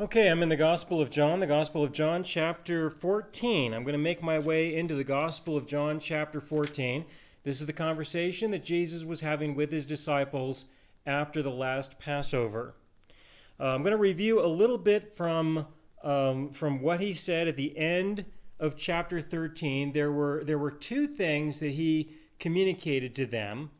Okay, I'm in the Gospel of John, chapter 14. I'm going to make my way into the Gospel of John, chapter 14. This is the conversation that Jesus was having with his disciples after the last Passover. I'm going to review a little bit from what he said at the end of chapter 13. There were two things that he communicated to them.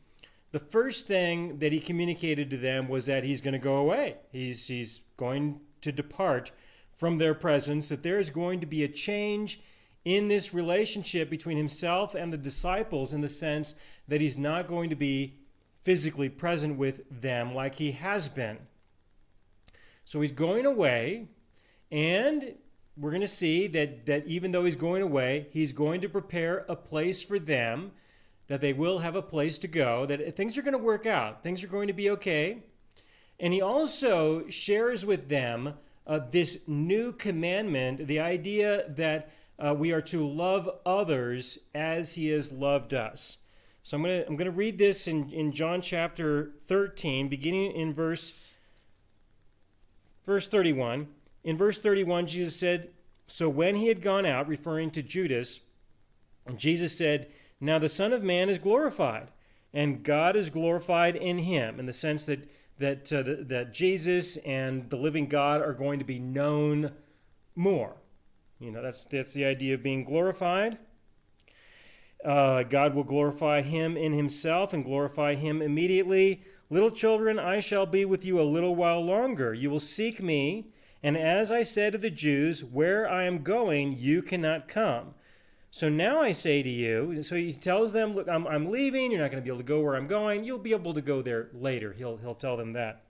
The first thing that he communicated to them was that he's going to go away. He's going to depart from their presence, that there is going to be a change in this relationship between himself and the disciples in the sense that he's not going to be physically present with them like he has been. So he's going away, and we're going to see that even though he's going away, he's going to prepare a place for them, that they will have a place to go, that things are going to work out, things are going to be okay. And he also shares with them this new commandment, the idea that we are to love others as he has loved us. So I'm going to read this in John chapter 13, beginning in verse 31. In verse 31, Jesus said, "So when he had gone out," referring to Judas, Jesus said, "Now the Son of Man is glorified, and God is glorified in him," in the sense that Jesus and the living God are going to be known more. You know, that's the idea of being glorified. God will glorify him in himself and glorify him immediately. "Little children, I shall be with you a little while longer. You will seek me, and as I said to the Jews, where I am going, you cannot come. So now I say to you," so he tells them, "Look, I'm leaving. You're not going to be able to go where I'm going. You'll be able to go there later." He'll tell them that.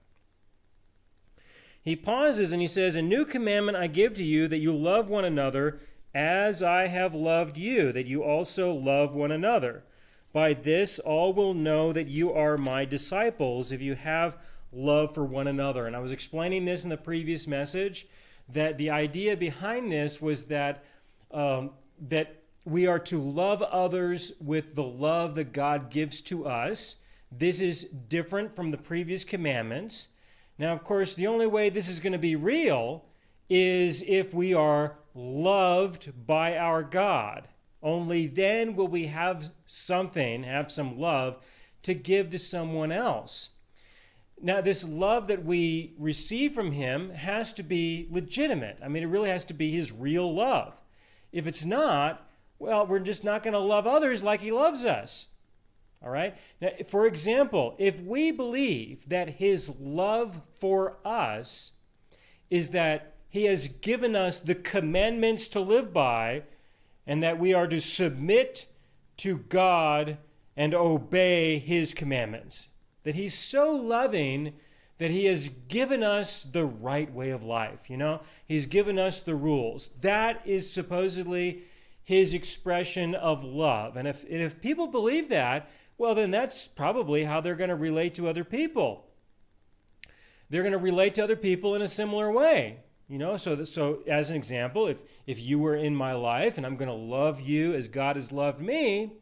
He pauses and he says, "A new commandment I give to you, that you love one another as I have loved you, that you also love one another. By this all will know that you are my disciples, if you have love for one another." And I was explaining this in the previous message, that the idea behind this was that we are to love others with the love that God gives to us. This is different from the previous commandments. Now, of course, the only way this is going to be real is if we are loved by our God. Only then will we have some love to give to someone else. Now, this love that we receive from him has to be legitimate. I mean, it really has to be his real love. If it's not, well, we're just not going to love others like he loves us. All right? Now, for example, if we believe that his love for us is that he has given us the commandments to live by, and that we are to submit to God and obey his commandments, that he's so loving that he has given us the right way of life, He's given us the rules. That is supposedly his expression of love. And if people believe that, well, then that's probably how they're going to relate to other people. They're going to relate to other people in a similar way. So as an example, if you were in my life and I'm going to love you as God has loved me,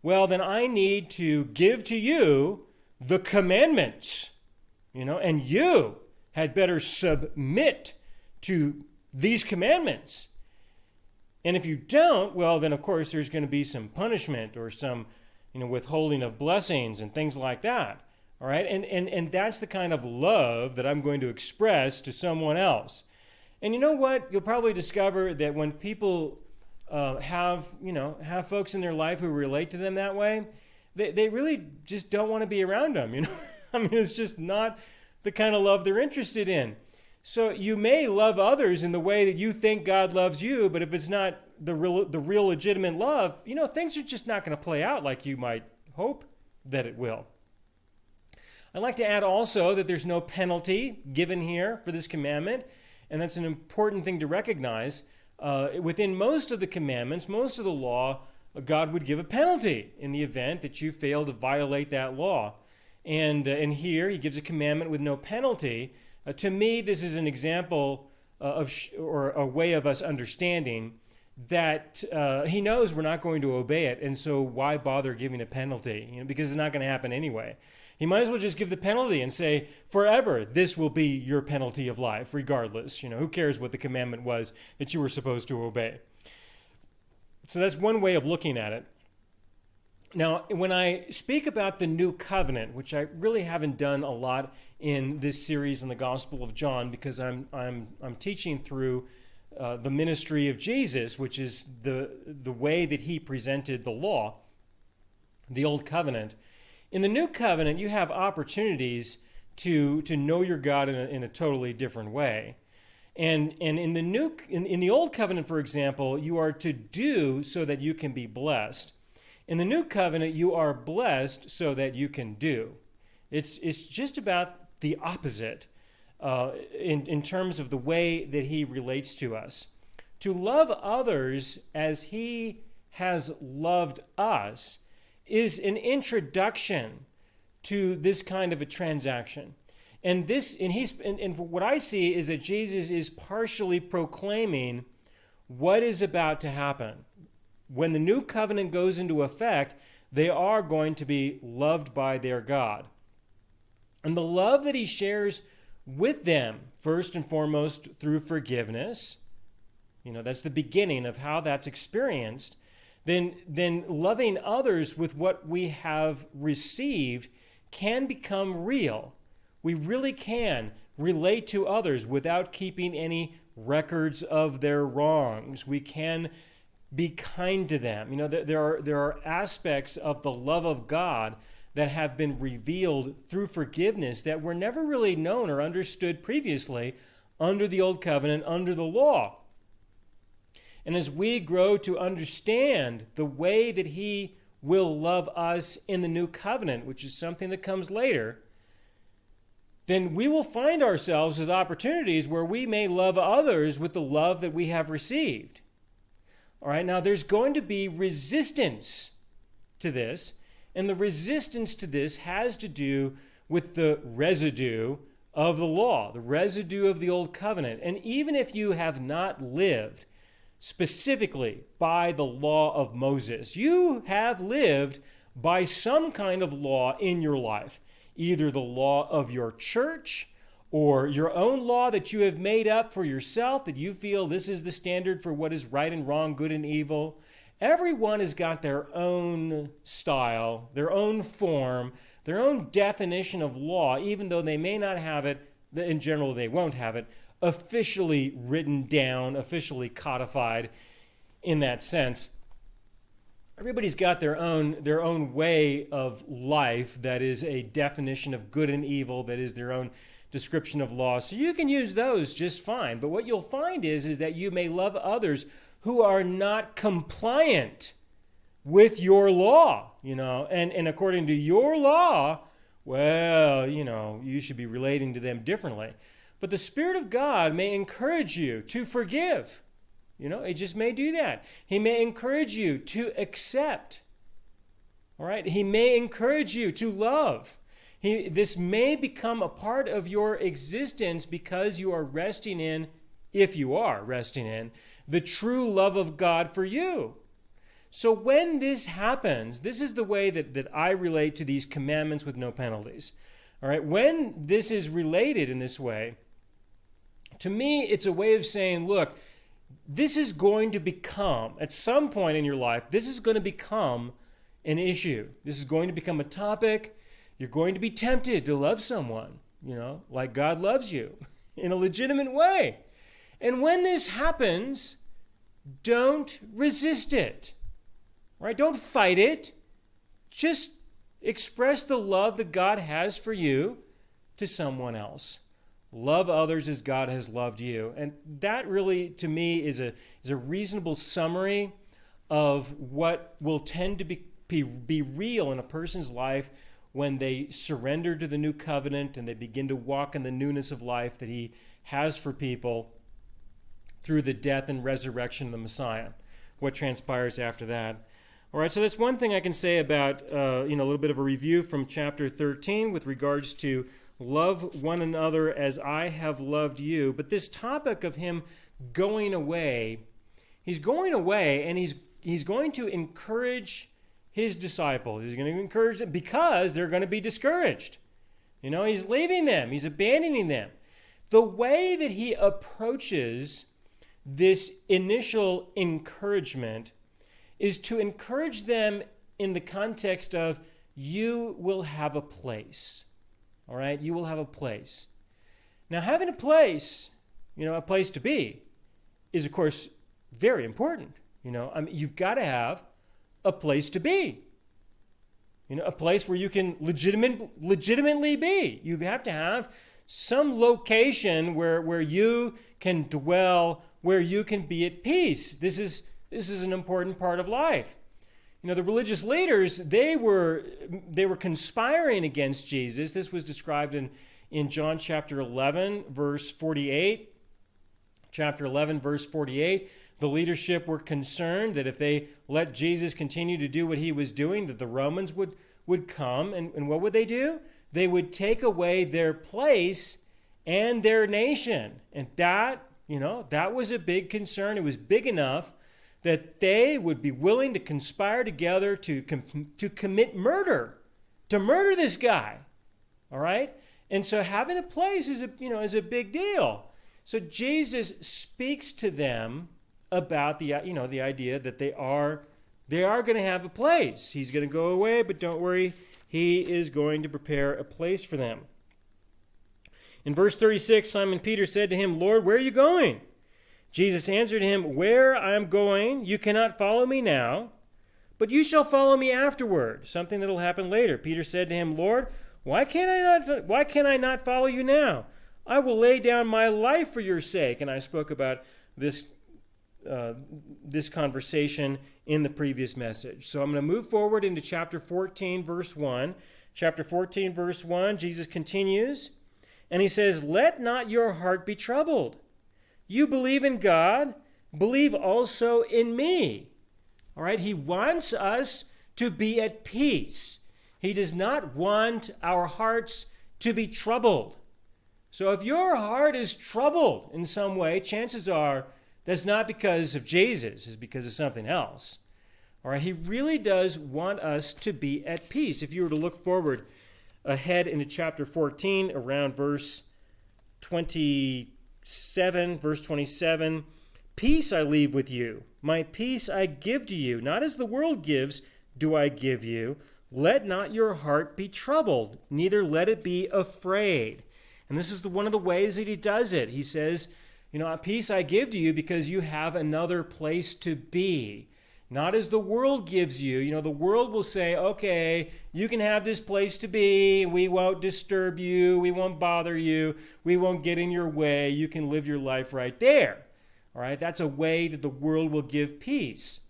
well, then I need to give to you the commandments, and you had better submit to these commandments. And if you don't, well, then of course there's going to be some punishment or some, withholding of blessings and things like that. All right, and that's the kind of love that I'm going to express to someone else. And you know what? You'll probably discover that when people have folks in their life who relate to them that way, they really just don't want to be around them. I mean, it's just not the kind of love they're interested in. So you may love others in the way that you think God loves you, but if it's not the real legitimate love, things are just not going to play out like you might hope that it will. I'd like to add also that there's no penalty given here for this commandment, and that's an important thing to recognize. Within most of the commandments, most of the law, God would give a penalty in the event that you fail to violate that law. And here he gives a commandment with no penalty. To me, this is an example or a way of us understanding that he knows we're not going to obey it, and so why bother giving a penalty? Because it's not going to happen anyway. He might as well just give the penalty and say, forever, this will be your penalty of life, regardless. Who cares what the commandment was that you were supposed to obey? So that's one way of looking at it. Now, when I speak about the new covenant, which I really haven't done a lot in this series in the Gospel of John, because I'm teaching through the ministry of Jesus, which is the way that he presented the law, the old covenant. In the new covenant, you have opportunities to know your God in a totally different way. And in the old covenant, for example, you are to do so that you can be blessed. In the new covenant, you are blessed so that you can do. It's just about the opposite in terms of the way that he relates to us. To love others as he has loved us is an introduction to this kind of a transaction. And what I see is that Jesus is partially proclaiming what is about to happen. When the new covenant goes into effect, they are going to be loved by their God. And the love that he shares with them, first and foremost through forgiveness, that's the beginning of how that's experienced. Then loving others with what we have received can become real. We really can relate to others without keeping any records of their wrongs. We can be kind to them. There are aspects of the love of God that have been revealed through forgiveness that were never really known or understood previously under the old covenant, under the law. And as we grow to understand the way that he will love us in the new covenant, which is something that comes later, then we will find ourselves with opportunities where we may love others with the love that we have received. All right, now there's going to be resistance to this, and the resistance to this has to do with the residue of the law, the residue of the old covenant. And even if you have not lived specifically by the law of Moses, you have lived by some kind of law in your life, either the law of your church or your own law that you have made up for yourself, that you feel this is the standard for what is right and wrong, good and evil. Everyone has got their own style, their own form, their own definition of law, even though they may not have it, in general they won't have it, officially written down, officially codified in that sense. Everybody's got their own way of life that is a definition of good and evil, that is their own description of law. So you can use those just fine. But what you'll find is that you may love others who are not compliant with your law, and according to your law, well, you should be relating to them differently. But the Spirit of God may encourage you to forgive. It just may do that. He may encourage you to accept. All right? He may encourage you to love. This may become a part of your existence because you are resting in, if you are resting in, the true love of God for you. So when this happens, this is the way that I relate to these commandments with no penalties. All right? When this is related in this way, to me, it's a way of saying, look, this is going to become, at some point in your life, this is going to become an issue. This is going to become a topic. You're going to be tempted to love someone, like God loves you in a legitimate way. And when this happens, don't resist it, right? Don't fight it. Just express the love that God has for you to someone else. Love others as God has loved you. And that really, to me, is a reasonable summary of what will tend to be real in a person's life when they surrender to the new covenant and they begin to walk in the newness of life that he has for people through the death and resurrection of the Messiah. What transpires after that. All right, so that's one thing I can say about a little bit of a review from chapter 13 with regards to love one another as I have loved you. But this topic of him going away, he's going away and he's going to encourage his disciples. He's going to encourage them because they're going to be discouraged. He's leaving them. He's abandoning them. The way that he approaches this initial encouragement is to encourage them in the context of, you will have a place. All right? You will have a place. Now, having a place, a place to be, is, of course, very important. You've got to have a place to be. A place where you can legitimately be. You have to have some location where you can dwell, where you can be at peace. This is an important part of life. The religious leaders, they were conspiring against Jesus. This was described in John chapter 11, verse 48. Chapter 11, verse 48. The leadership were concerned that if they let Jesus continue to do what he was doing, that the Romans would come. And what would they do? They would take away their place and their nation. And that was a big concern. It was big enough that they would be willing to conspire together to commit murder, to murder this guy. All right? And so having a place is a big deal. So Jesus speaks to them about the idea that they are going to have a place. He's going to go away, but don't worry, he is going to prepare a place for them. In verse 36, Simon Peter said to him, "Lord, where are you going?" Jesus answered him, "Where I am going, you cannot follow me now, but you shall follow me afterward," something that will happen later. Peter said to him, "Lord, why can I not follow you now? I will lay down my life for your sake." And I spoke about this conversation in the previous message. So I'm going to move forward into chapter 14, verse 1. Chapter 14, verse 1, Jesus continues, and he says, "Let not your heart be troubled. You believe in God, believe also in me." All right, he wants us to be at peace. He does not want our hearts to be troubled. So if your heart is troubled in some way, chances are that's not because of Jesus, it's because of something else. All right, he really does want us to be at peace. If you were to look forward ahead into chapter 14, around verse 27, "Peace I leave with you, my peace I give to you, not as the world gives do I give you. Let not your heart be troubled, neither let it be afraid." And this is one of the ways that he does it. He says, "Peace I give to you because you have another place to be. Not as the world gives you." The world will say, "Okay, you can have this place to be. We won't disturb you. We won't bother you. We won't get in your way. You can live your life right there." All right, that's a way that the world will give peace.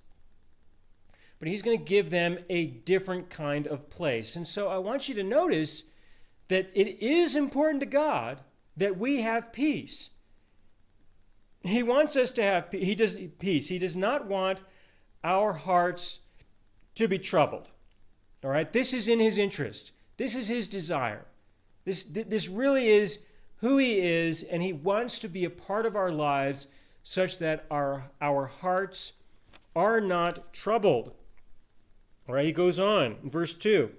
But he's going to give them a different kind of place. And so I want you to notice that it is important to God that we have peace. He wants us to have peace. He does not want our hearts to be troubled. All right? This is in his interest. This is his desire. This really is who he is, and he wants to be a part of our lives such that our hearts are not troubled. All right, he goes on in verse 2.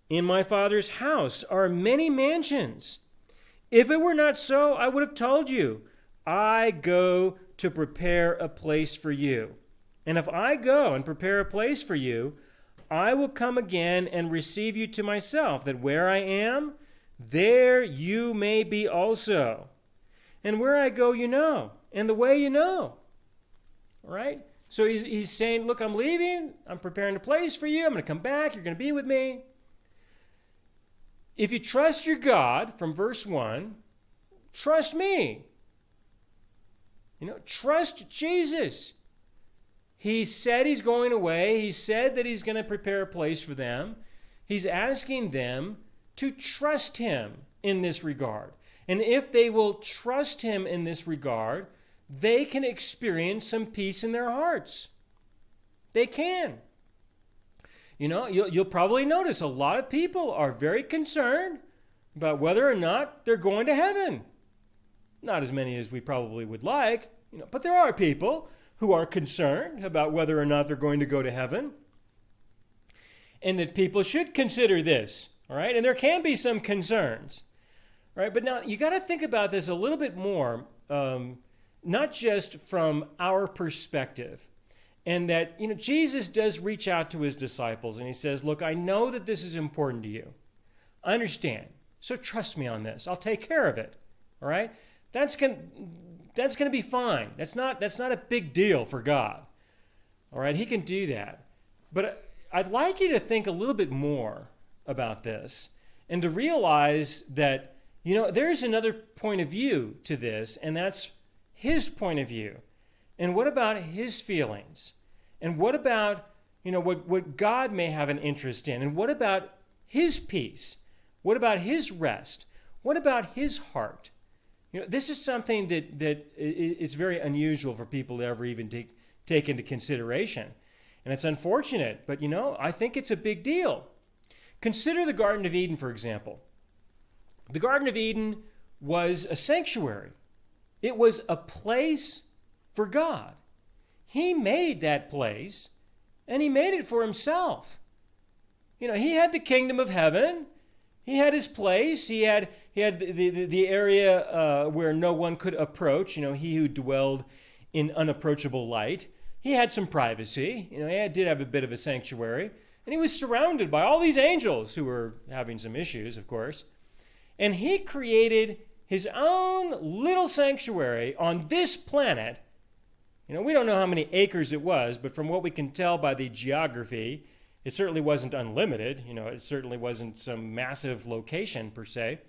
"In my Father's house are many mansions. If it were not so, I would have told you. I go to prepare a place for you. And if I go and prepare a place for you, I will come again and receive you to myself, that where I am, there you may be also. And where I go, you know, and the way you know." All right? So he's saying, look, I'm leaving. I'm preparing a place for you. I'm going to come back. You're going to be with me. If you trust your God, from verse 1, trust me. Trust Jesus. He said he's going away. He said that he's going to prepare a place for them. He's asking them to trust him in this regard. And if they will trust him in this regard, they can experience some peace in their hearts. They can. You'll probably notice a lot of people are very concerned about whether or not they're going to heaven. Not as many as we probably would like, but there are people who are concerned about whether or not they're going to go to heaven. and that people should consider this, all right? And there can be some concerns, right? But now you got to think about this a little bit more, not just from our perspective. And that, Jesus does reach out to his disciples and he says, look, I know that this is important to you. I understand. So trust me on this. I'll take care of it. All right? That's going to be fine. That's not a big deal for God. All right? He can do that. But I'd like you to think a little bit more about this and to realize that, there's another point of view to this, and that's his point of view. And what about his feelings? And what about, what God may have an interest in? And what about his peace? What about his rest? What about his heart? This is something that is very unusual for people to ever even take into consideration. And it's unfortunate, but I think it's a big deal. Consider the Garden of Eden, for example. The Garden of Eden was a sanctuary. It was a place for God. He made that place, and he made it for himself. He had the kingdom of heaven. He had his place. He had the area where no one could approach. He who dwelled in unapproachable light. He had some privacy. He did have a bit of a sanctuary. And he was surrounded by all these angels who were having some issues, of course. And he created his own little sanctuary on this planet. We don't know how many acres it was, but from what we can tell by the geography, it certainly wasn't unlimited. It certainly wasn't some massive location per se,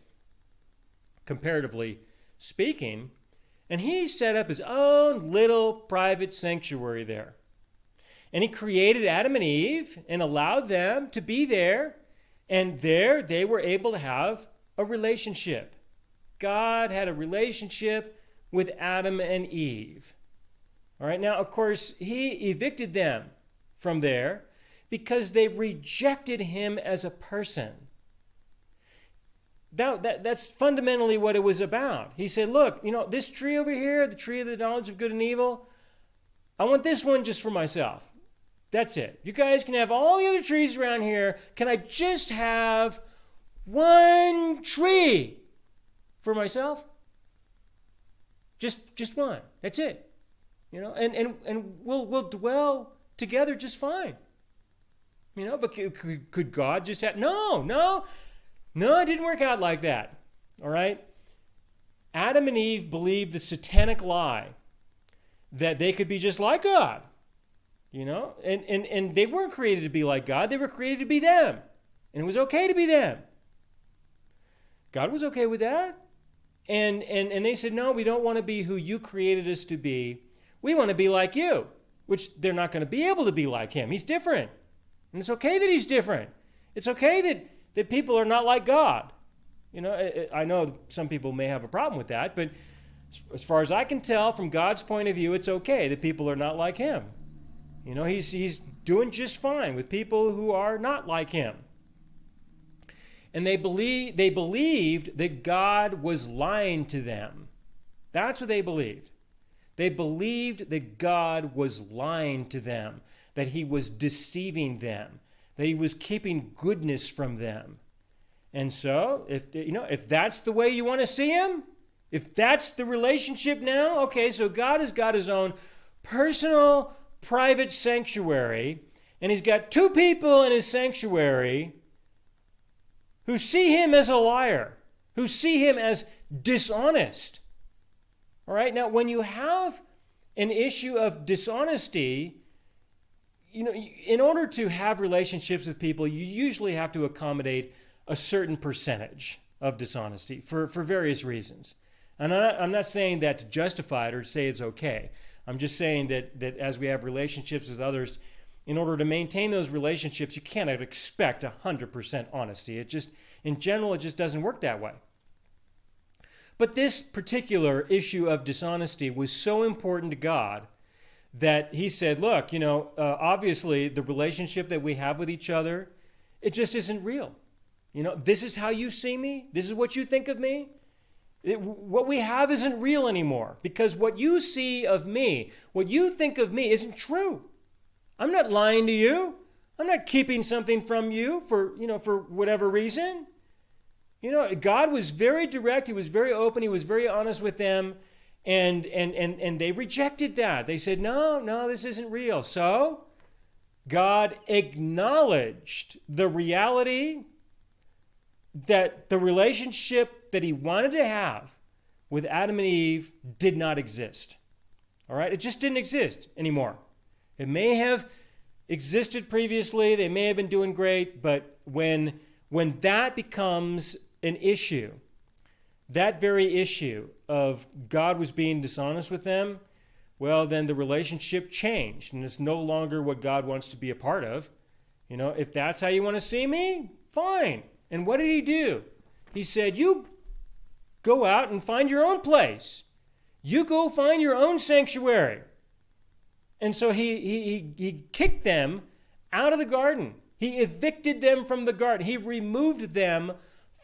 comparatively speaking. And he set up his own little private sanctuary there. And he created Adam and Eve and allowed them to be there. And there they were able to have a relationship. God had a relationship with Adam and Eve. All right, now, of course, he evicted them from there because they rejected him as a person. That's fundamentally what it was about. He said, look, this tree over here, the tree of the knowledge of good and evil, I want this one just for myself. That's it. You guys can have all the other trees around here. Can I just have one tree for myself? Just one. That's it. And we'll dwell together just fine. But could God just have... No, it didn't work out like that. All right? Adam and Eve believed the satanic lie that they could be just like God. And they weren't created to be like God. They were created to be them. And it was okay to be them. God was okay with that. And they said, no, we don't want to be who you created us to be. We want to be like you, which they're not going to be able to be like him. He's different. And it's okay that he's different. It's okay that people are not like God. I know some people may have a problem with that, but as far as I can tell, from God's point of view, it's okay that people are not like him. He's doing just fine with people who are not like him. And they believed that God was lying to them. That's what they believed. They believed that God was lying to them, that he was deceiving them, that he was keeping goodness from them. And so, if that's the way you want to see him, if that's the relationship now, okay, so God has got his own personal, private sanctuary, and he's got two people in his sanctuary who see him as a liar, who see him as dishonest. All right, now when you have an issue of dishonesty, in order to have relationships with people, you usually have to accommodate a certain percentage of dishonesty for various reasons. And I'm not saying that to justify it or to say it's okay. I'm just saying that as we have relationships with others, in order to maintain those relationships, you cannot expect 100% honesty. In general, it just doesn't work that way. But this particular issue of dishonesty was so important to God that he said, look, obviously the relationship that we have with each other, it just isn't real. This is how you see me. This is what you think of me. What we have isn't real anymore because what you see of me, what you think of me isn't true. I'm not lying to you. I'm not keeping something from you for whatever reason. God was very direct. He was very open. He was very honest with them. And they rejected that. They said, no, this isn't real. So God acknowledged the reality that the relationship that he wanted to have with Adam and Eve did not exist. All right? It just didn't exist anymore. It may have existed previously. They may have been doing great. But when that becomes an issue, that very issue of God was being dishonest with them, well, then the relationship changed, and it's no longer what God wants to be a part of. If that's how you want to see me, fine. And what did he do? He said, you go out and find your own place. You go find your own sanctuary. And so he kicked them out of the garden. He evicted them from the garden. He removed them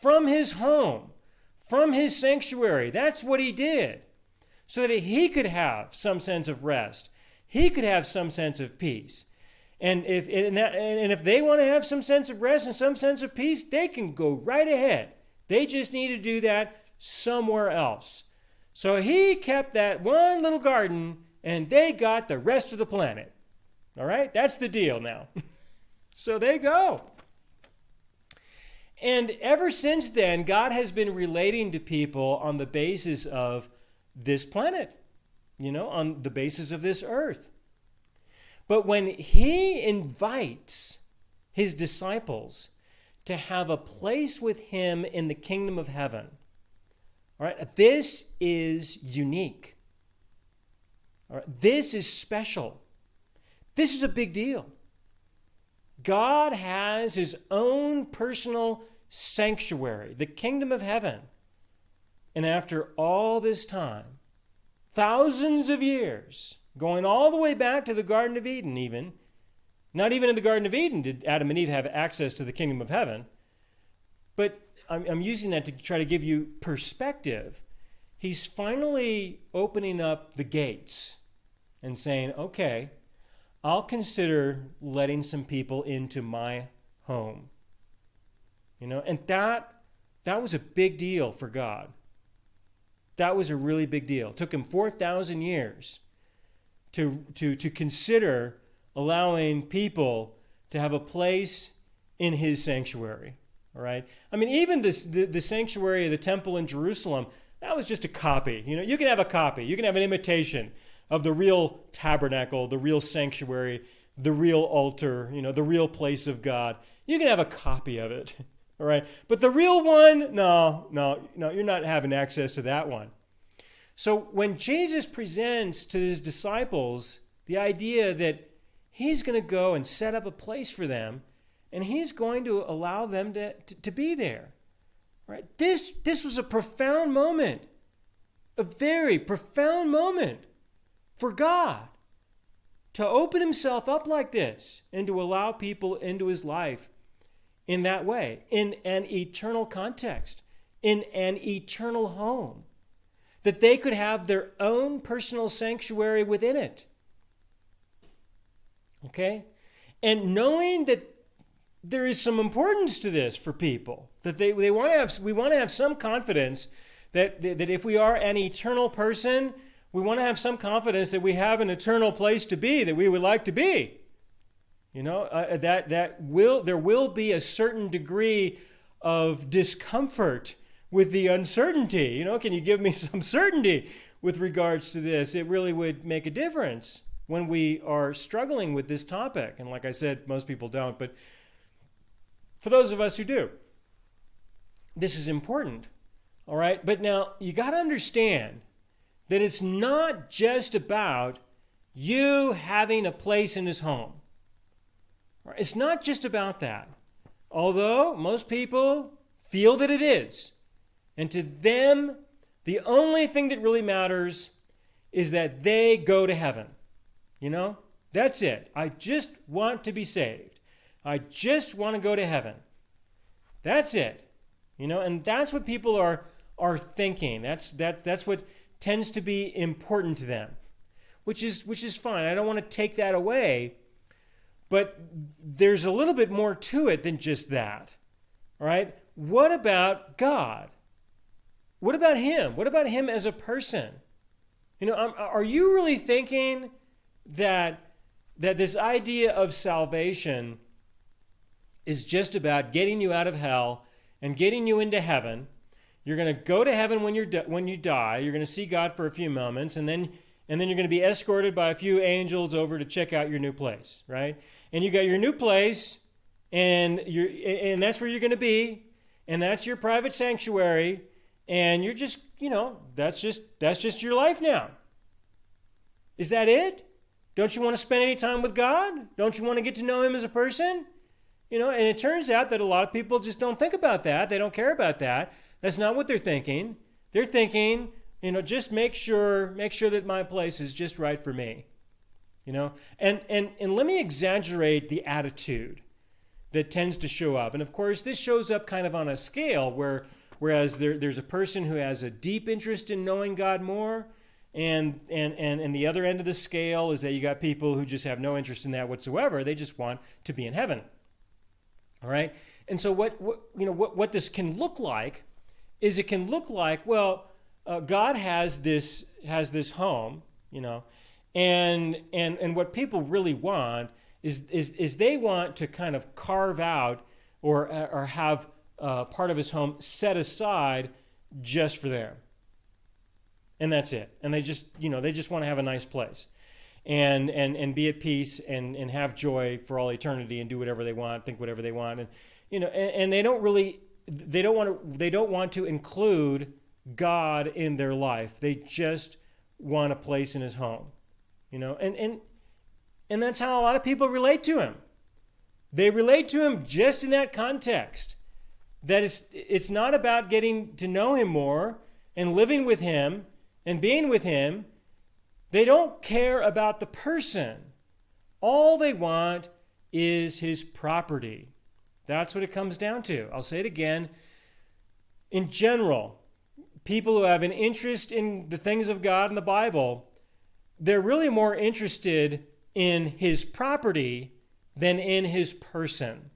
from his home, from his sanctuary. That's what he did, so that he could have some sense of rest. He could have some sense of peace. And if they want to have some sense of rest and some sense of peace, they can go right ahead. They just need to do that somewhere else. So he kept that one little garden, and they got the rest of the planet. All right? That's the deal now. So they go. And ever since then, God has been relating to people on the basis of this planet, on the basis of this earth. But when he invites his disciples to have a place with him in the kingdom of heaven, all right, this is unique. All right, this is special. This is a big deal. God has his own personal sanctuary, the kingdom of heaven. And after all this time, thousands of years, going all the way back to the Garden of Eden even, not even in the Garden of Eden did Adam and Eve have access to the kingdom of heaven, but I'm using that to try to give you perspective. He's finally opening up the gates and saying, okay, I'll consider letting some people into my home. And that was a big deal for God. That was a really big deal. It took him 4,000 years to consider allowing people to have a place in his sanctuary. All right? I mean, even the sanctuary of the temple in Jerusalem, that was just a copy. You can have a copy. You can have an imitation of the real tabernacle, the real sanctuary, the real altar, the real place of God. You can have a copy of it. All right? But the real one, no, you're not having access to that one. So when Jesus presents to his disciples the idea that he's going to go and set up a place for them, and he's going to allow them to be there. Right? This was a profound moment, a very profound moment for God to open himself up like this and to allow people into his life in that way, in an eternal context, in an eternal home, that they could have their own personal sanctuary within it. Okay? And knowing that there is some importance to this for people, that we want to have some confidence that if we are an eternal person, we want to have some confidence that we have an eternal place to be, that we would like to be. There will be a certain degree of discomfort with the uncertainty. Can you give me some certainty with regards to this? It really would make a difference when we are struggling with this topic. And like I said, most people don't, but for those of us who do, this is important. All right? But now you got to understand that it's not just about you having a place in his home. It's not just about that. Although most people feel that it is. And to them, the only thing that really matters is that they go to heaven. That's it. I just want to be saved. I just want to go to heaven. That's it. And that's what people are thinking. That's what tends to be important to them, which is fine. I don't want to take that away. But there's a little bit more to it than just that. All right? What about God? What about him? What about him as a person? Are you really thinking that this idea of salvation is just about getting you out of hell and getting you into heaven? You're going to go to heaven when you die. You're going to see God for a few moments, and then you're going to be escorted by a few angels over to check out your new place, right? And you got your new place, and that's where you're going to be, and that's your private sanctuary, and you're just, that's just your life now. Is that it? Don't you want to spend any time with God? Don't you want to get to know him as a person? And it turns out that a lot of people just don't think about that. They don't care about that. That's not what they're thinking. They're thinking, just make sure that my place is just right for me. And let me exaggerate the attitude that tends to show up. And of course, this shows up kind of on a scale whereas there's a person who has a deep interest in knowing God more, and the other end of the scale is that you got people who just have no interest in that whatsoever. They just want to be in heaven. All right? And so what this can look like is it can look like, well, God has this home, and what people really want is they want to kind of carve out or have part of his home set aside just for them. And that's it. And they just want to have a nice place and be at peace and have joy for all eternity and do whatever they want, think whatever they want. And they don't want to include God in their life. They just want a place in his home. And that's how a lot of people relate to him. They relate to him just in that context. That it's not about getting to know him more and living with him and being with him. They don't care about the person. All they want is his property. That's what it comes down to. I'll say it again. In general, people who have an interest in the things of God in the Bible, they're really more interested in his property than in his person.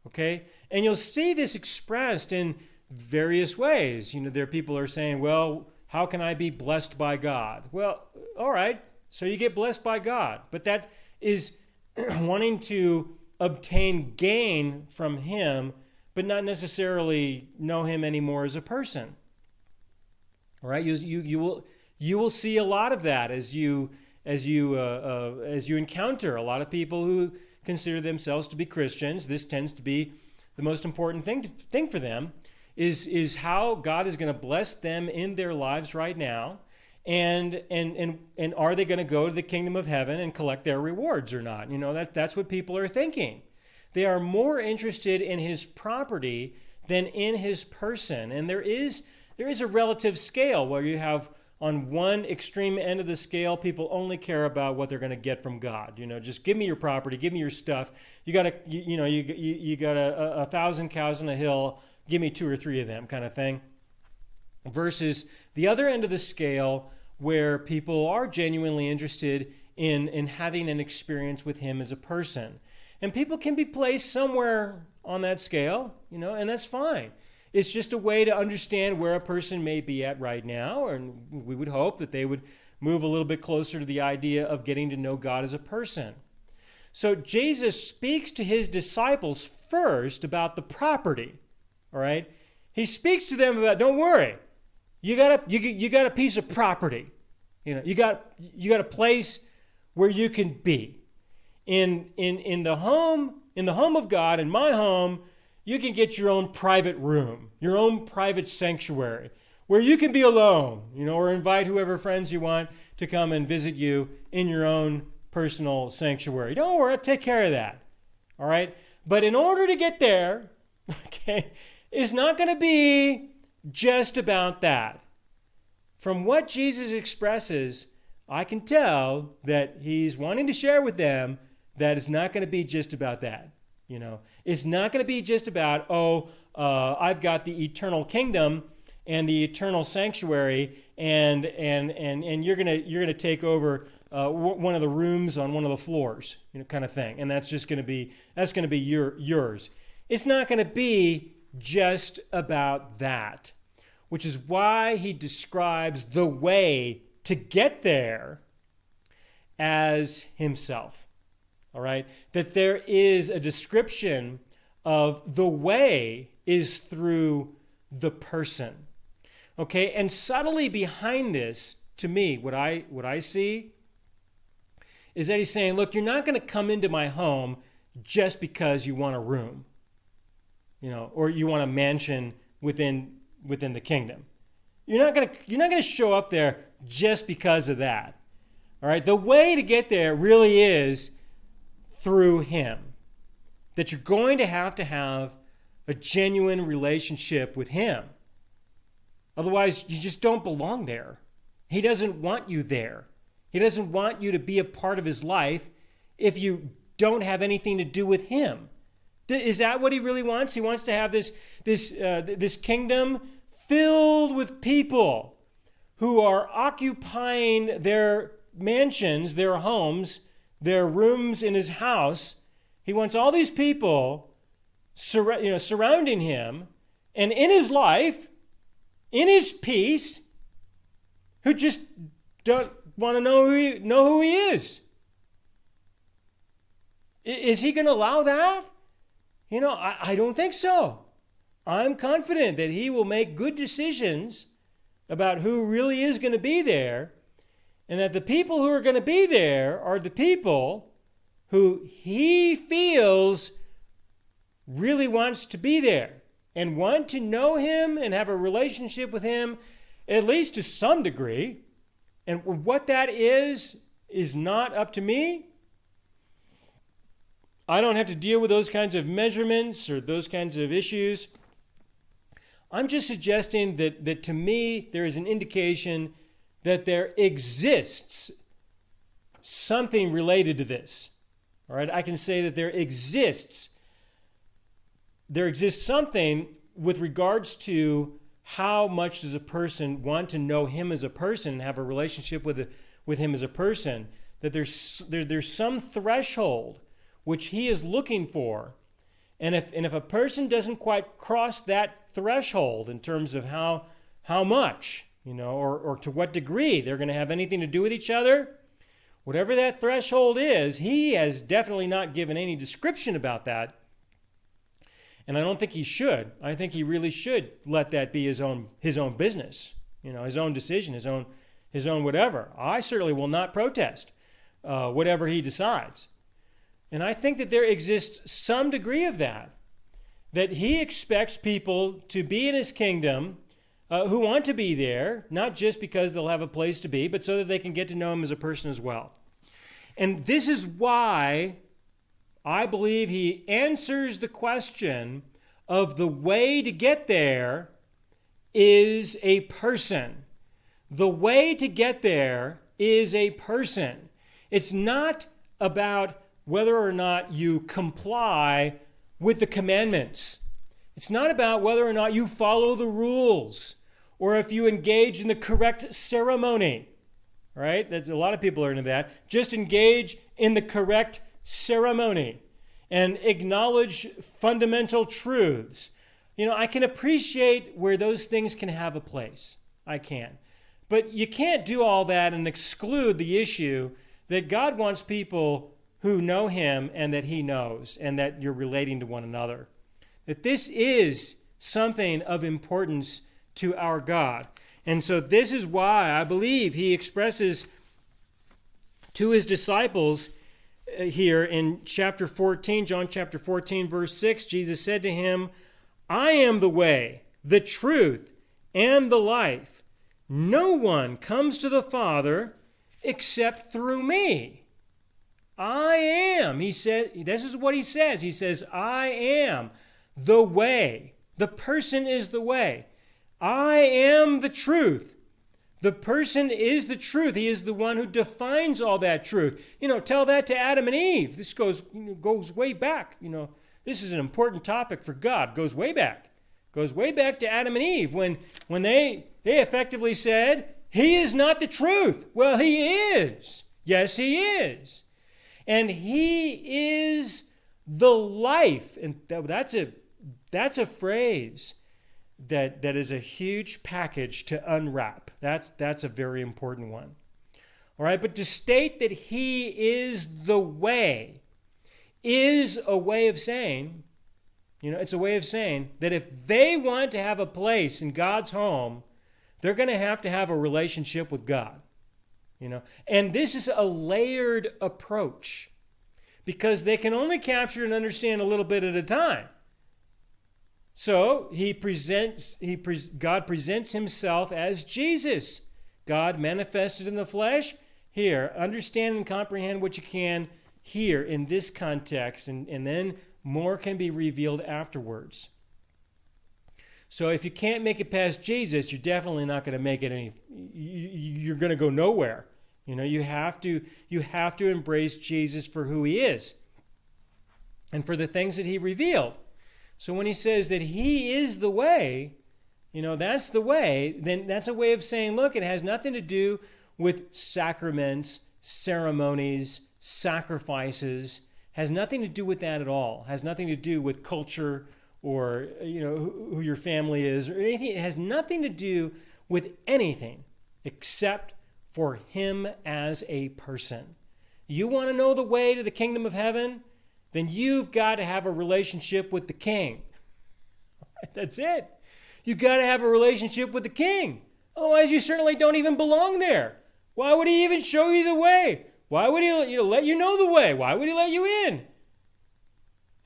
Okay? And you'll see this expressed in various ways. There are people who are saying, well, how can I be blessed by God? Well, all right, so you get blessed by God. But that is wanting to obtain gain from him, but not necessarily know him anymore as a person. All right, you will see a lot of that as you encounter a lot of people who consider themselves to be Christians. This tends to be the most important thing for them is how God is going to bless them in their lives right now, and are they going to go to the kingdom of heaven and collect their rewards or not? That's what people are thinking. They are more interested in his property than in his person, and there is a relative scale where you have on one extreme end of the scale, people only care about what they're going to get from God. Just give me your property, give me your stuff. You got 1,000 cows on a hill, give me 2 or 3 of them, kind of thing. Versus the other end of the scale, where people are genuinely interested in having an experience with him as a person. And people can be placed somewhere on that scale, and that's fine. It's just a way to understand where a person may be at right now, and we would hope that they would move a little bit closer to the idea of getting to know God as a person. So Jesus speaks to his disciples first about the property, all right? He speaks to them about, don't worry, you got a piece of property. You got a place where you can be. In the home of God, in my home, you can get your own private room, your own private sanctuary, where you can be alone, or invite whoever friends you want to come and visit you in your own personal sanctuary. Don't worry, I'll take care of that. All right? But in order to get there, okay, it's not going to be just about that. From what Jesus expresses, I can tell that he's wanting to share with them that it's not going to be just about that. It's not going to be just about, I've got the eternal kingdom and the eternal sanctuary, and you're gonna take over one of the rooms on one of the floors, kind of thing. And that's going to be yours. It's not going to be just about that, which is why he describes the way to get there as himself. All right? That there is a description of the way is through the person. Okay? And subtly behind this, to me, what I see is that he's saying, look, you're not going to come into my home just because you want a room, or you want a mansion within the kingdom. You're not going to show up there just because of that. All right? The way to get there really is through him. That you're going to have a genuine relationship with him. Otherwise, you just don't belong there. He doesn't want you there. He doesn't want you to be a part of his life if you don't have anything to do with him. Is that what he really wants? He wants to have this kingdom filled with people who are occupying their mansions, their homes, their rooms in his house. He wants all these people surrounding him and in his life, in his peace, who just don't want to know who he is. Is he going to allow that? I don't think so. I'm confident that he will make good decisions about who really is going to be there, and that the people who are going to be there are the people who he feels really wants to be there and want to know him and have a relationship with him, at least to some degree. And what that is not up to me. I don't have to deal with those kinds of measurements or those kinds of issues. I'm just suggesting that to me, there is an indication that there exists something related to this. All right, I can say that there exists something with regards to how much does a person want to know him as a person and have a relationship with him as a person, that there's some threshold which he is looking for. And if a person doesn't quite cross that threshold in terms of how much, or to what degree they're going to have anything to do with each other, whatever that threshold is, he has definitely not given any description about that. And I don't think he should. I think he really should let that be his own business, his own decision, his own whatever. I certainly will not protest whatever he decides. And I think that there exists some degree of that he expects people to be in his kingdom who want to be there, not just because they'll have a place to be, but so that they can get to know him as a person as well. And this is why I believe he answers the question of the way to get there is a person. The way to get there is a person. It's not about whether or not you comply with the commandments. It's not about whether or not you follow the rules or if you engage in the correct ceremony. Right? That's a lot of people are into that. Just engage in the correct ceremony and acknowledge fundamental truths. I can appreciate where those things can have a place. I can. But you can't do all that and exclude the issue that God wants people who know him and that he knows and that you're relating to one another. That this is something of importance to our God. And so this is why I believe he expresses to his disciples here in chapter 14, John chapter 14, verse 6, Jesus said to him, I am the way, the truth, and the life. No one comes to the Father except through me. I am. He said, this is what he says. He says, I am the way. The person is the way. I am the truth. The person is the truth. He is the one who defines all that truth. Tell that to Adam and Eve. This goes way back. This is an important topic for God. Goes way back. Goes way back to Adam and Eve when they effectively said, he is not the truth. Well, he is. Yes, he is. And he is the life. And that's a phrase that is a huge package to unwrap. That's a very important one. All right, but to state that he is the way is a way of saying, it's a way of saying that if they want to have a place in God's home, they're going to have a relationship with God. And this is a layered approach because they can only capture and understand a little bit at a time. So God presents himself as Jesus, God manifested in the flesh. Here, understand and comprehend what you can here in this context, and then more can be revealed afterwards. So if you can't make it past Jesus, you're definitely not going to make it you're going to go nowhere. You have to embrace Jesus for who he is and for the things that he revealed. So when he says that he is the way, that's the way, then that's a way of saying, look, it has nothing to do with sacraments, ceremonies, sacrifices, has nothing to do with that at all. Has nothing to do with culture or who your family is or anything. It has nothing to do with anything except for him as a person. You want to know the way to the kingdom of heaven? Then you've got to have a relationship with the king. That's it. You've got to have a relationship with the king. Otherwise, you certainly don't even belong there. Why would he even show you the way? Why would he let you know the way? Why would he let you in?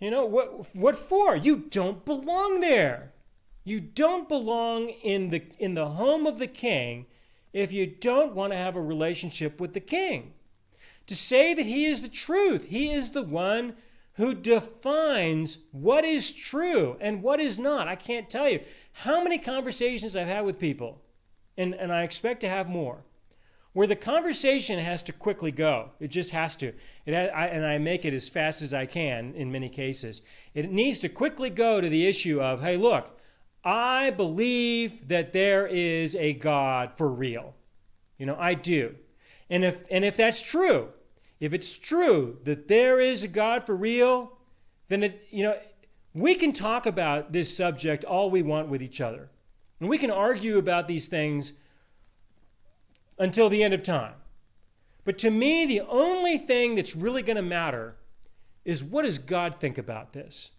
What for? You don't belong there. You don't belong in the home of the king if you don't want to have a relationship with the king. To say that he is the truth, he is the one who defines what is true and what is not. I can't tell you how many conversations I've had with people, and I expect to have more, where the conversation has to quickly go. It just has to. And I make it as fast as I can in many cases. It needs to quickly go to the issue of, hey, look, I believe that there is a God for real. I do. And if that's true, if it's true that there is a God for real, then we can talk about this subject all we want with each other. And we can argue about these things until the end of time. But to me, the only thing that's really going to matter is, what does God think about this?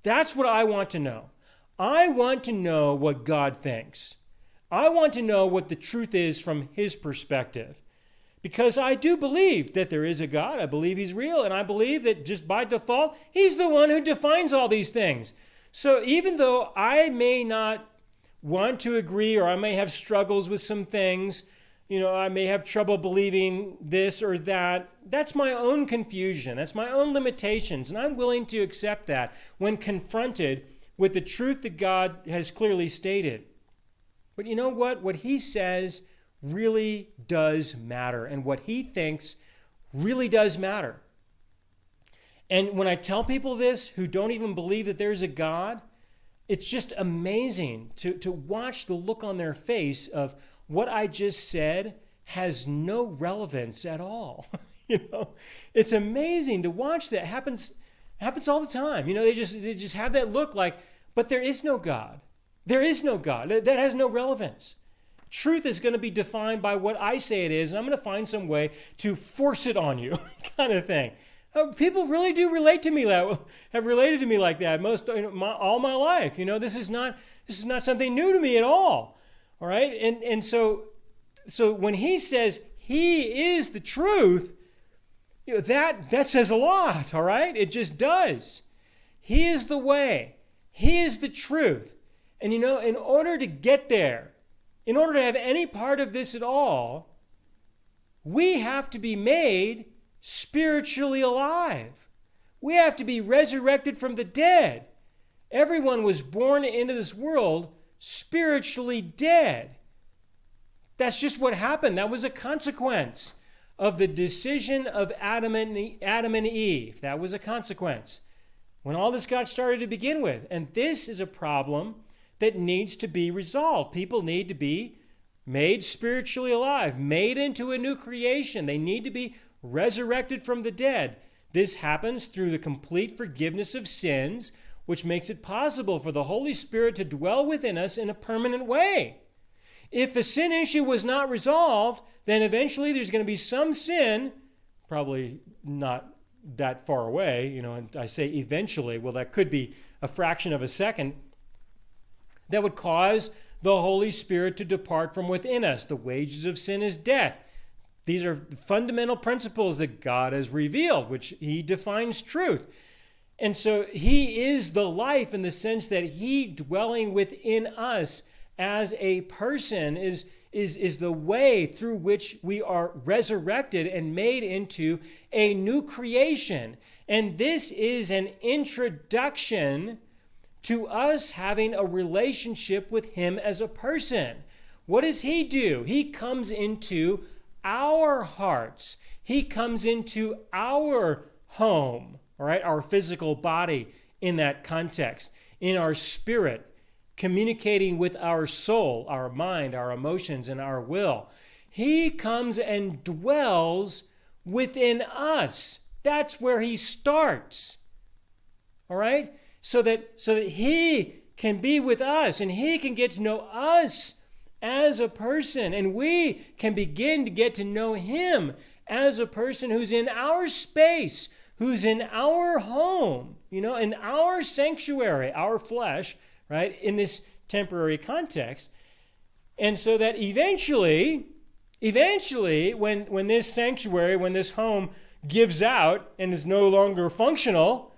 That's what I want to know. I want to know what God thinks. I want to know what the truth is from his perspective. Because I do believe that there is a God. I believe he's real. And I believe that just by default, he's the one who defines all these things. So even though I may not want to agree, or I may have struggles with some things, I may have trouble believing this or that, that's my own confusion. That's my own limitations. And I'm willing to accept that when confronted with the truth that God has clearly stated. But you know what? What he says really does matter. And what he thinks really does matter. And when I tell people this who don't even believe that there's a God, it's just amazing to watch the look on their face of what I just said has no relevance at all. It's amazing to watch that. Happens all the time. They just have that look like, but there is no God. There is no God. That has no relevance. Truth is going to be defined by what I say it is, and I'm going to find some way to force it on you, kind of thing. People really do relate to me have related to me like that all my life. This is not something new to me at all. All right, and so when he says he is the truth, that says a lot. All right, it just does. He is the way. He is the truth. And in order to get there, in order to have any part of this at all, we have to be made spiritually alive. We have to be resurrected from the dead. Everyone was born into this world spiritually dead. That's just what happened. That was a consequence of the decision of Adam and Eve. That was a consequence when all this got started to begin with. And this is a problem that needs to be resolved. People need to be made spiritually alive, made into a new creation. They need to be resurrected from the dead. This happens through the complete forgiveness of sins, which makes it possible for the Holy Spirit to dwell within us in a permanent way. If the sin issue was not resolved, then eventually there's going to be some sin, probably not that far away, and I say eventually, well, that could be a fraction of a second, that would cause the Holy Spirit to depart from within us. The wages of sin is death. These are fundamental principles that God has revealed, which he defines truth. And so he is the life in the sense that he dwelling within us as a person is the way through which we are resurrected and made into a new creation. And this is an introduction to us having a relationship with him as a person. What does he do? He comes into our hearts. He comes into our home, all right, our physical body in that context, in our spirit, communicating with our soul, our mind, our emotions, and our will. He comes and dwells within us. That's where he starts. All right? So that he can be with us and he can get to know us as a person, and we can begin to get to know him as a person who's in our space, who's in our home, in our sanctuary, our flesh, right, in this temporary context. And so that eventually, when this sanctuary, when this home gives out and is no longer functional,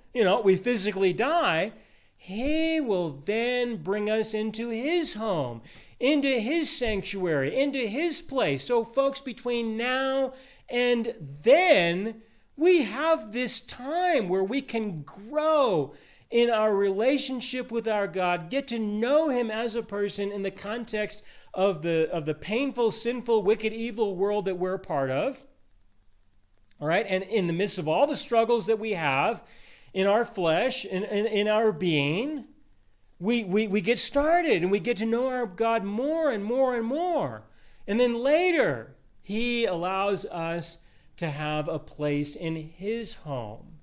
we physically die, he will then bring us into his home, into his sanctuary, into his place. So folks, between now and then, we have this time where we can grow in our relationship with our God, get to know him as a person in the context of the painful, sinful, wicked, evil world that we're a part of. All right, and in the midst of all the struggles that we have in our flesh, in our being, we get started and we get to know our God more and more and more. And then later, he allows us to have a place in his home,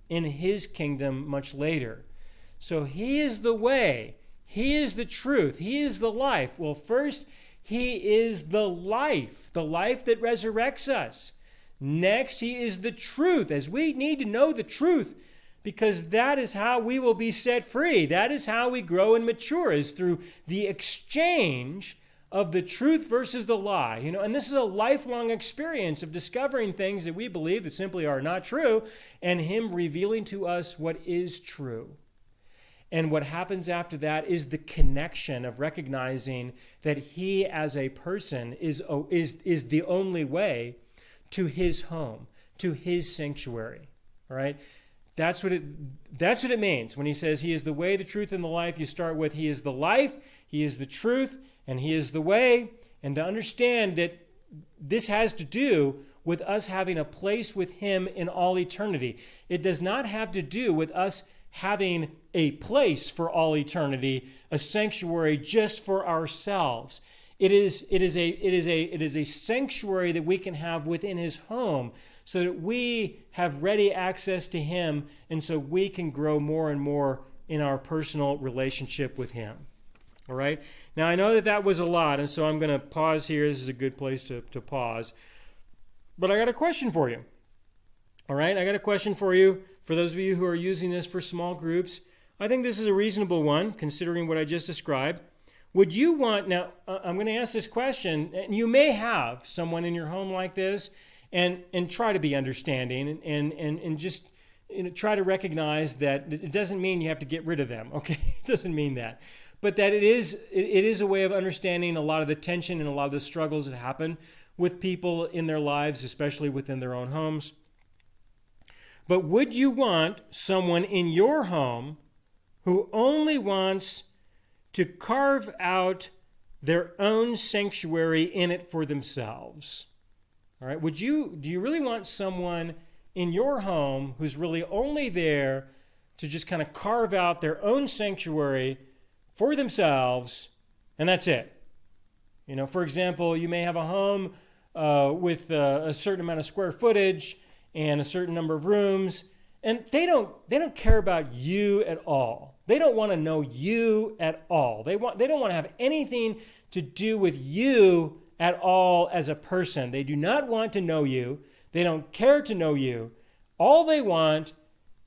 in his kingdom much later. So he is the way, he is the truth, he is the life. Well, first, he is the life that resurrects us. Next, he is the truth, as we need to know the truth, because that is how we will be set free. That is how we grow and mature, is through the exchange of the truth versus the lie. And this is a lifelong experience of discovering things that we believe that simply are not true, and him revealing to us what is true. And what happens after that is the connection of recognizing that he as a person is the only way to his home, to his sanctuary. All right? That's what it means when he says he is the way, the truth, and the life. You start with he is the life, he is the truth, and he is the way. And to understand that this has to do with us having a place with him in all eternity. It does not have to do with us having a place for all eternity, a sanctuary just for ourselves. It is a sanctuary that we can have within his home, so that we have ready access to him, and so we can grow more and more in our personal relationship with him. All right? Now, I know that was a lot, and so I'm going to pause here. This is a good place to pause. But I got a question for you. All right? I got a question for you, for those of you who are using this for small groups. I think this is a reasonable one, considering what I just described. Would you want, now, I'm going to ask this question, and you may have someone in your home like this, and try to be understanding and just try to recognize that it doesn't mean you have to get rid of them, okay? It doesn't mean that. But that it is a way of understanding a lot of the tension and a lot of the struggles that happen with people in their lives, especially within their own homes. But would you want someone in your home who only wants to carve out their own sanctuary in it for themselves? All right, do you really want someone in your home who's really only there to just kind of carve out their own sanctuary for themselves, and that's it? For example, you may have a home with a certain amount of square footage and a certain number of rooms, and they don't care about you at all. They don't want to know you at all. They don't want to have anything to do with you at all as a person. They do not want to know you. They don't care to know you. All they want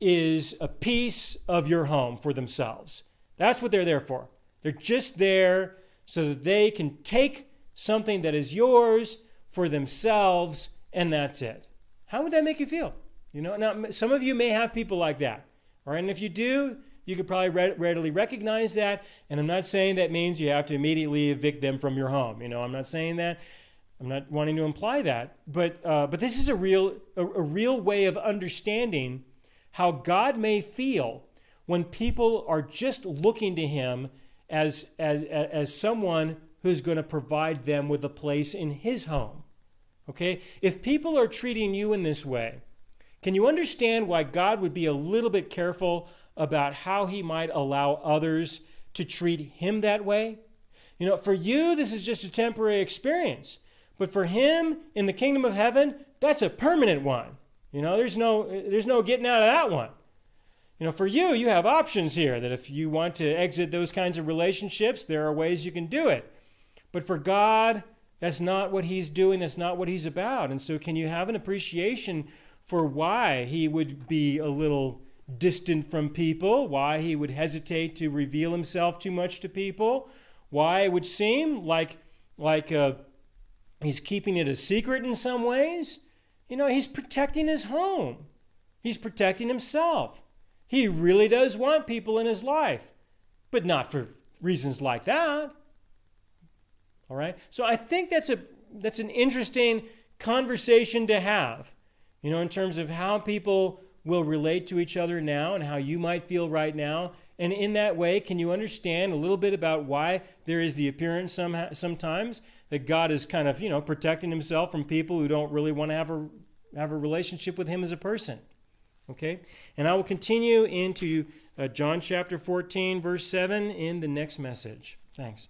is a piece of your home for themselves. That's what they're there for. They're just there so that they can take something that is yours for themselves, and that's it. How would that make you feel? Now some of you may have people like that, all right? And if you do, you could probably readily recognize that. And I'm not saying that means you have to immediately evict them from your home. I'm not saying that. I'm not wanting to imply that. But this is a real way of understanding how God may feel when people are just looking to him as someone who's going to provide them with a place in his home. Okay? If people are treating you in this way, can you understand why God would be a little bit careful about how he might allow others to treat him that way? For you, this is just a temporary experience. But for him in the kingdom of heaven, that's a permanent one. There's no getting out of that one. For you have options here that if you want to exit those kinds of relationships, there are ways you can do it. But for God, that's not what he's doing. That's not what he's about. And so can you have an appreciation for why he would be a little distant from people, why he would hesitate to reveal himself too much to people, why it would seem like he's keeping it a secret in some ways? He's protecting his home. He's protecting himself. He really does want people in his life, but not for reasons like that. All right? So I think that's an interesting conversation to have, in terms of how people will relate to each other now and how you might feel right now. And in that way, can you understand a little bit about why there is the appearance sometimes that God is kind of, protecting himself from people who don't really want to have a relationship with him as a person? Okay? And I will continue into John chapter 14, verse 7 in the next message. Thanks.